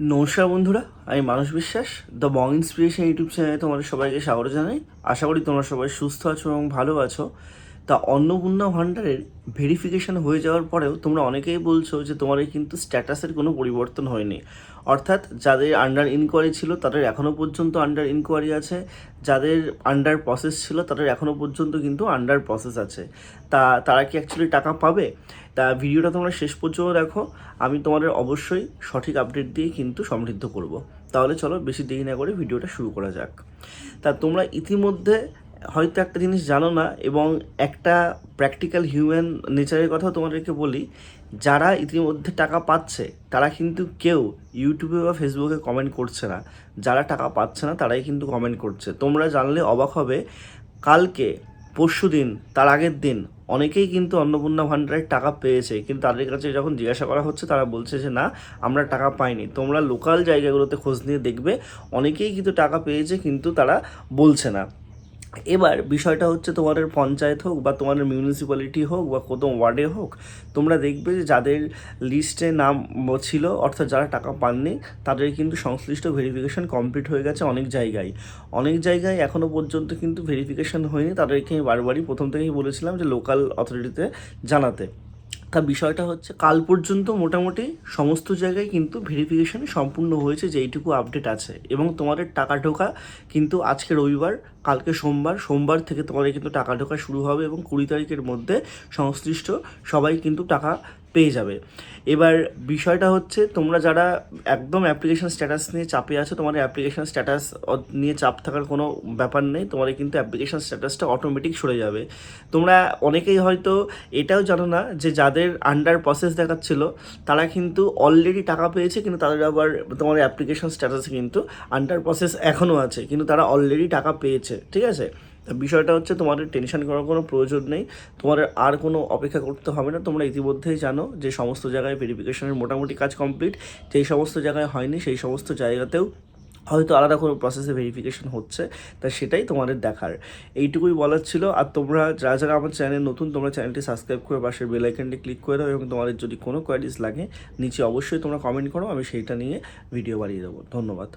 নমস্কার বন্ধুরা, আমি মানস বিশ্বাস দ্য বং ইন্সপিরেশন ইউটিউব চ্যানেলে তোমাদের সবাইকে স্বাগত জানাই। আশা করি তোমরা সবাই সুস্থ আছো এবং ভালো আছো। তা অন্নপূর্ণা ভাণ্ডারের ভেরিফিকেশন হয়ে যাওয়ার পরেও তোমরা অনেকেই বলছো যে তোমাদের কিন্তু স্ট্যাটাসের কোনো পরিবর্তন হয়নি। অর্থাৎ যাদের আন্ডার ইনকোয়ারি ছিল তাদের এখনও পর্যন্ত আন্ডার ইনকোয়ারি আছে, যাদের আন্ডার প্রসেস ছিল তাদের এখনও পর্যন্ত কিন্তু আন্ডার প্রসেস আছে। তারা কি অ্যাকচুয়ালি টাকা পাবে? তা ভিডিওটা তোমরা শেষ পর্যন্ত দেখো, আমি তোমাদের অবশ্যই সঠিক আপডেট দিয়ে কিন্তু সমৃদ্ধ করব। তাহলে চলো বেশি দেরি না করে ভিডিওটা শুরু করা যাক। তা তোমরা ইতিমধ্যে হয়তো একটা জিনিস জানো না, এবং একটা প্র্যাকটিক্যাল হিউম্যান নেচারের কথাও তোমাদেরকে বলি। যারা ইতিমধ্যে টাকা পাচ্ছে তারা কিন্তু কেউ ইউটিউবে বা ফেসবুকে কমেন্ট করছে না, যারা টাকা পাচ্ছে না তারাই কিন্তু কমেন্ট করছে। তোমরা জানলে অবাক হবে, কালকে পরশু দিন তার আগের দিন অনেকেই কিন্তু অন্নপূর্ণা ভাণ্ডারের টাকা পেয়েছে, কিন্তু তাদের কাছে যখন জিজ্ঞাসা করা হচ্ছে তারা বলছে যে না, আমরা টাকা পাইনি। তোমরা লোকাল জায়গাগুলোতে খোঁজ নিয়ে দেখবে, অনেকেই কিন্তু টাকা পেয়েছে কিন্তু তারা বলছে না। এবার বিষয়টা হচ্ছে, তোমাদের পঞ্চায়েত হোক বা তোমাদের মিউনিসিপ্যালিটি হোক বা কোনো ওয়ার্ডে হোক, তোমরা দেখবে যে যাদের লিস্টে নাম ছিল, অর্থাৎ যারা টাকা পাননি, তাদের কিন্তু সংশ্লিষ্ট ভেরিফিকেশন কমপ্লিট হয়ে গেছে। অনেক জায়গায় এখনও পর্যন্ত কিন্তু ভেরিফিকেশন হয়নি। তাদেরকে আমি বারবারই প্রথম থেকেই বলেছিলাম যে লোকাল অথরিটিতে জানাতে। তা বিষয়টা হচ্ছে, কাল পর্যন্ত মোটামুটি সমস্ত জায়গায় কিন্তু ভেরিফিকেশন সম্পূর্ণ হয়েছে, যেইটুকু আপডেট আছে। এবং তোমাদের টাকা ঢোকা কিন্তু আজকে রবিবার, কালকে সোমবার থেকে তোমাদের কিন্তু টাকা ঢোকা শুরু হবে, এবং 20 তারিখের মধ্যে সংশ্লিষ্ট সবাই কিন্তু টাকা পেয়ে যাবে। এবার বিষয়টা হচ্ছে, তোমরা যারা একদম অ্যাপ্লিকেশন স্ট্যাটাস নিয়ে চাপে আছো, তোমাদের অ্যাপ্লিকেশন স্ট্যাটাস নিয়ে চাপ থাকার কোনো ব্যাপার নেই। তোমাদের কিন্তু অ্যাপ্লিকেশন স্ট্যাটাসটা অটোমেটিক সরে যাবে। তোমরা অনেকেই হয়তো এটাও জানো না যে যাদের আন্ডার প্রসেস দেখাচ্ছিল তারা কিন্তু অলরেডি টাকা পেয়েছে, কিন্তু তাদের আবার তোমার অ্যাপ্লিকেশন স্ট্যাটাসে কিন্তু আন্ডার প্রসেস এখনও আছে, কিন্তু তারা অলরেডি টাকা পেয়েছে। ঠিক আছে, বিষয়টা হচ্ছে, তোমাদের টেনশন করার কোনো প্রয়োজন নেই, তোমাদের আর কোনো অপেক্ষা করতে হবে না। তোমরা ইতিমধ্যেই জানো যে সমস্ত জায়গায় ভেরিফিকেশনের মোটামুটি কাজ কমপ্লিট। যেই সমস্ত জায়গায় হয়নি সেই সমস্ত জায়গাতেও হয়তো আলাদা কোনো প্রসেসে ভেরিফিকেশন হচ্ছে। তা সেটাই তোমাদের দেখার, এইটুকুই বলার ছিল। আর তোমরা যারা আমার চ্যানেল নতুন, তোমরা চ্যানেলটি সাবস্ক্রাইব করে পাশের বেল আইকনটি ক্লিক করে দাও, এবং তোমাদের যদি কোনো কোয়ারিজ লাগে নিচে অবশ্যই তোমরা কমেন্ট করো, আমি সেইটা নিয়ে ভিডিও বানিয়ে দেবো। ধন্যবাদ।